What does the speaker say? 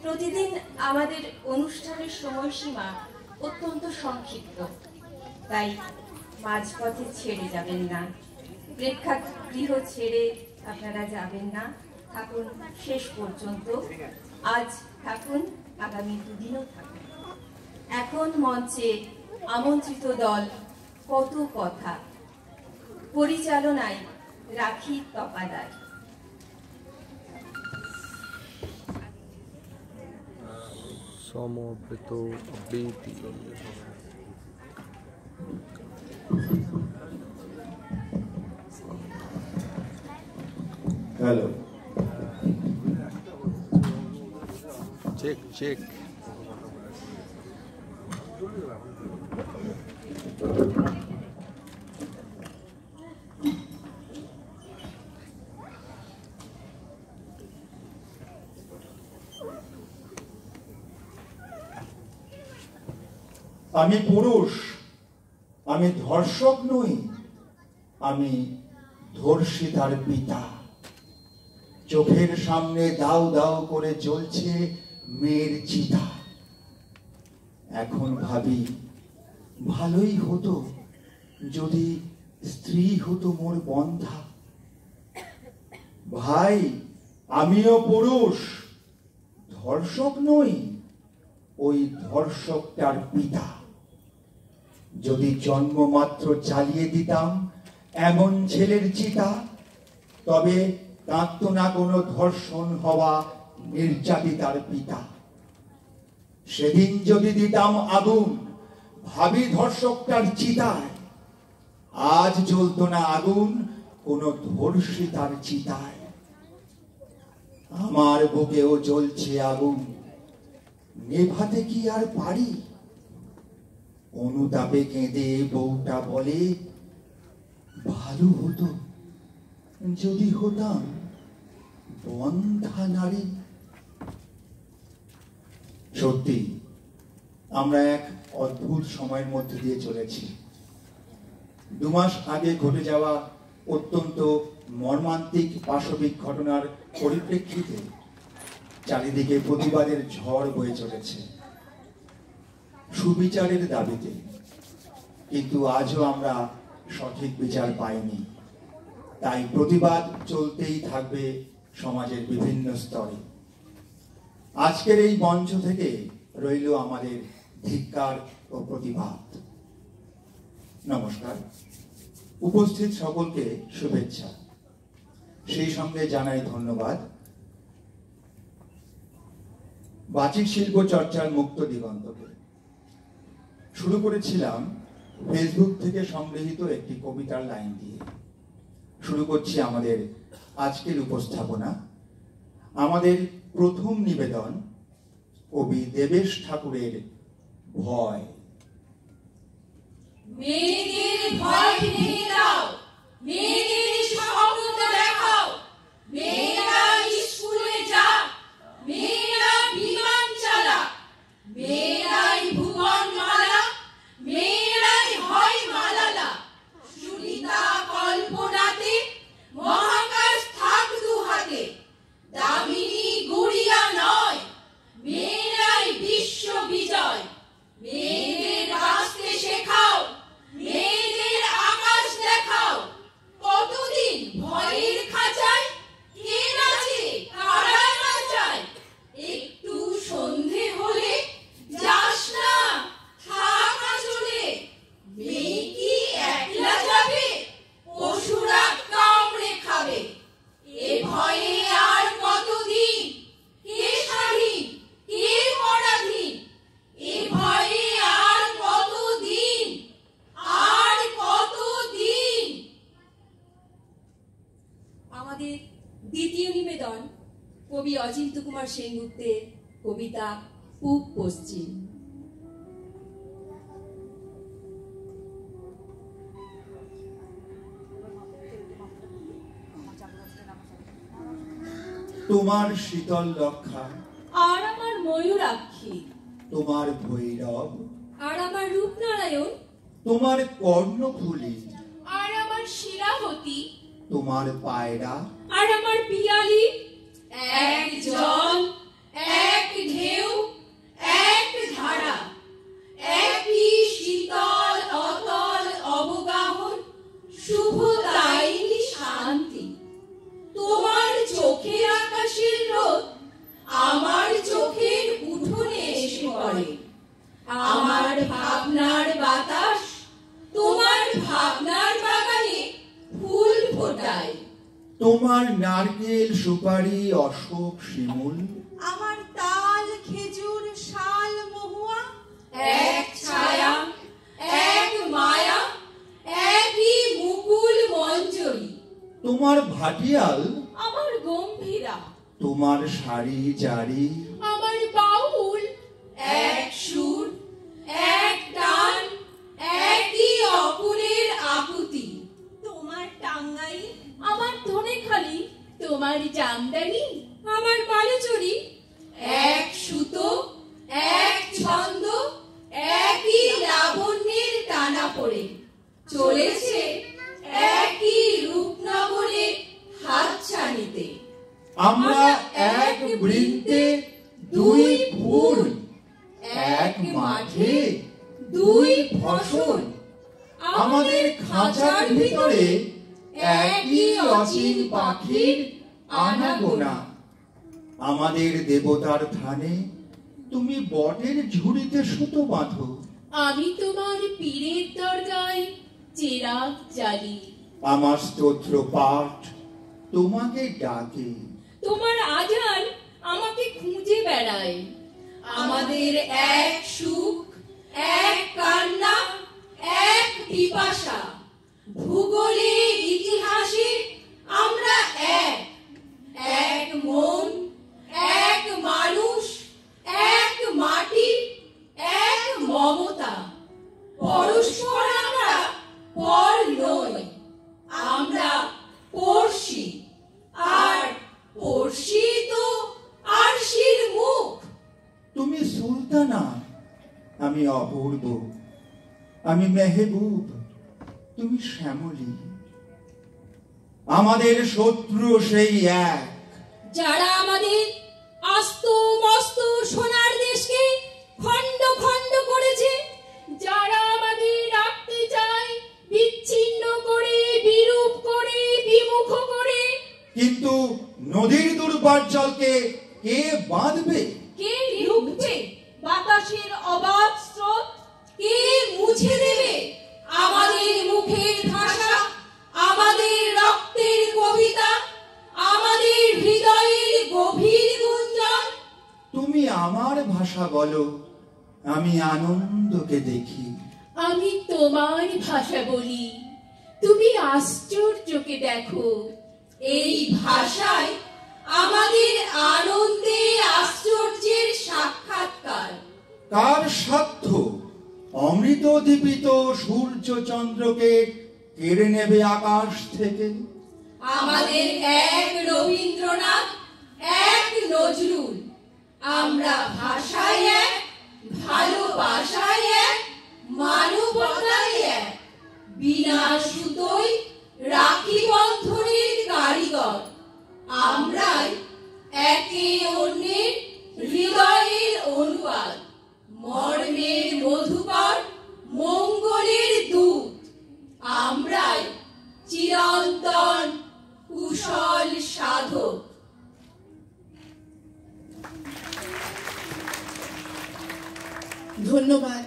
প্রতিদিন আমাদের অনুষ্ঠানের সময়সীমা অত্যন্ত সংক্ষিপ্ত, তাই মাঝপথে ছেড়ে যাবেন না, প্রেক্ষাগৃহ ছেড়ে আপনারা যাবেন না, থাকুন শেষ পর্যন্ত। আজ থাকুন, আগামী দুদিনও থাকুন। এখন মঞ্চে আমন্ত্রিত দল কত কথা, পরিচালনায় রাখি তপাদার। সমবেত আবৃত্তি। Hello, check check. আমি পুরুষ, আমি ধর্ষক নই, আমি ধর্ষিতার পিতা। চোখের সামনে দাউ দাউ করে জ্বলছে মেয়ের চিতা। এখন ভাবি ভালোই হতো যদি স্ত্রী হতো মোর বন্ধা। ভাই, আমিও পুরুষ, ধর্ষক নই, ওই ধর্ষকটার পিতা। যদি জন্মমাত্র চালিয়ে দিতাম এমন ছেলের চিতা, তবে কাঁদত না কোনো ধর্ষণ হওয়া নির্যাতিতার পিতা। সেদিন যদি দিতাম আগুন ভাবি ধর্ষকটার চিতায়, আজ জ্বলত না আগুন কোনো ধর্ষিতার চিতায়। আমার বুকেও জ্বলছে আগুন, নেভাতে কি আর পারি? অনুতাপে কেঁদে বউটা বলে, ভালো হতো যদি হতাম বন্ধা নারী। সত্যি আমরা এক অদ্ভুত সময়ের মধ্যে দিয়ে চলেছি। 2 মাস আগে ঘটে যাওয়া অত্যন্ত মর্মান্তিক পাশবিক ঘটনার পরিপ্রেক্ষিতে চারিদিকে প্রতিবাদের ঝড় বয়ে চলেছে সুবিচারের দাবিতে, কিন্তু আজও আমরা সঠিক বিচার পাইনি। তাই প্রতিবাদ চলতেই থাকবে সমাজের বিভিন্ন স্তরে। আজকের এই মঞ্চ থেকে রইল আমাদের ধিক্কার ও প্রতিবাদ। নমস্কার, উপস্থিত সকলকে শুভেচ্ছা, সেই সঙ্গে জানাই ধন্যবাদ বাচিক শিল্প চর্চার মুক্ত দিগন্তকে। শুরু করেছিলাম ফেসবুক থেকে সংগৃহীত একটি কবিতার লাইন দিয়ে। শুরু করছি আমাদের আজকের উপস্থাপনা। আমাদের প্রথম নিবেদন কবি দেবেশ ঠাকুরের ভয়। মেয়েদের ভয় ভেঙে দাও, মেয়েদের স্বপ্ন দেখাও, মেয়েরা স্কুলে যা, মেয়েরা বিমান চালা, মেয়েরাই ভুবন মালা, মেয়েরাই হয় মালালা। সুনিতা কল্পনাতে মহাকাশ থাক দু হাতে, দামিনী গুড়িয়া নয়, মেয়েরাই বিশ্ব বিজয়। মেয়েদের বাঁচতে শেখাও, মেয়েদের আকাশ দেখাও। কতদিন ভয়ের খাঁচায় কে নাচে কারা নাচায়? একটু সন্ধে হলে যাস না, থাক আঁচলে। মেয়ে কি একলা যাবে? পশুরা কামড়ে খাবে। এ ভয়ে আর কতদিন? কে স্বাধীন, কে পরাধীন? এ ভয়ে আর কতদিন, আর কতদিন? আমাদের দ্বিতীয় নিবেদন কবি অজিন্ত কুমার সেনগুপ্তের কবিতা পূব পশ্চিম। তোমার শীতল রক্ষা, আর আমার ময়ূরাক্ষী, তোমার ভৈরব, আর আমার রূপনারায়ণ, তোমার কর্ণফুলী, আর আমার শিলাবতী, তোমার পায়রা, আর আমার পিয়ালি, এক জল এক ঢেউ। নারকেল সুপারি অশোক শিমুল, আমার তাল খেজুর শাল মহুয়া, এক ছায়া, এক মায়া, একই মুকুল মঞ্জরি। তোমার ভাটিয়াল, আমার গম্ভীরা, তোমার শাড়ি জারি, আমার বাউল, এক সুর, এক টান, একই অকুলের আকুতি। তোমার টাঙ্গাই, আমার ধনেখালি, তোমার জামদানি, আমার বালুচুরি, এক সুতো, এক ছন্দ, একই লাবণ্যের টানা পড়ে চলেছে একই রূপনগরে হাতছানিতে। আমরা এক বৃন্তে দুই ফুল, এক মাঠে দুই ফসল, আমাদের খাঁচার ভিতরে একই অচিন পাখির আনাগোনা। আমাদের দেবতার ধানে তুমি বটের ঝুড়িতে সুতো বাঁধো, আমি তোমার পীরের দরগায় চেরাগ জ্বালি। আমার স্তোত্র পাঠ তোমাকে ডাকে, তোমার আজান আমাকে খুঁজে বেড়ায়। আমাদের এক সুখ, এক কান্না, এক পিপাসা। ভূগোলে ইতিহাসে আমরা এক, এক মন, এক মানুষ, এক মাটি, এক মমতা। পরস্পর আমরা পর নই, আমরা পড়শি, আর পড়শি তো আরশির মুখ। তুমি সুলতানা, আমি অপূর্ব, আমি মেহবুব, তুমি শ্যামলী। আমাদের শত্রু সেই এক, যারা আমাদের আস্ত মস্ত সোনার দেশকে খণ্ড খণ্ড করেছে, যারা আমাদের রাখতে চায় বিচ্ছিন্ন করে, বিরূপ করে, বিমুখ করে। কিন্তু নদীর দুর্বার জলকে কে বাঁধবে? কে রুখবে বাতাসের অবাধ স্রোত? কে মুছে দেবে আমাদের মুখের ভাষা, আমাদের রক্তের কবিতা, আমাদের হৃদয়ের গভীর গুঞ্জন? তুমি আমার ভাষা বলো, আমি আনন্দকে দেখি। আমি তোমার ভাষা বলি, তুমি আশ্চর্যকে দেখো। এই ভাষায় আমাদের আনন্দে আশ্চর্যের সাক্ষাৎকার। কার সাধ্য অমৃত দীপিত সূর্য চন্দ্রকে কেড়ে নেবে আকাশ থেকে? আমাদের এক রবীন্দ্রনাথ, এক নজরুল। আমরা ভাষায় এক, ভালোবাসায় এক, মানবতায় এক। বিনা সুতোয় রাখি বন্ধনের কারিগর। আমরাই একে অন্যের হৃদয়ের অনুবাদ, মর্মের মধুকর, মঙ্গলের দূত। আমরাই চিরন্তন কুশল সাধক। ধন্যবাদ।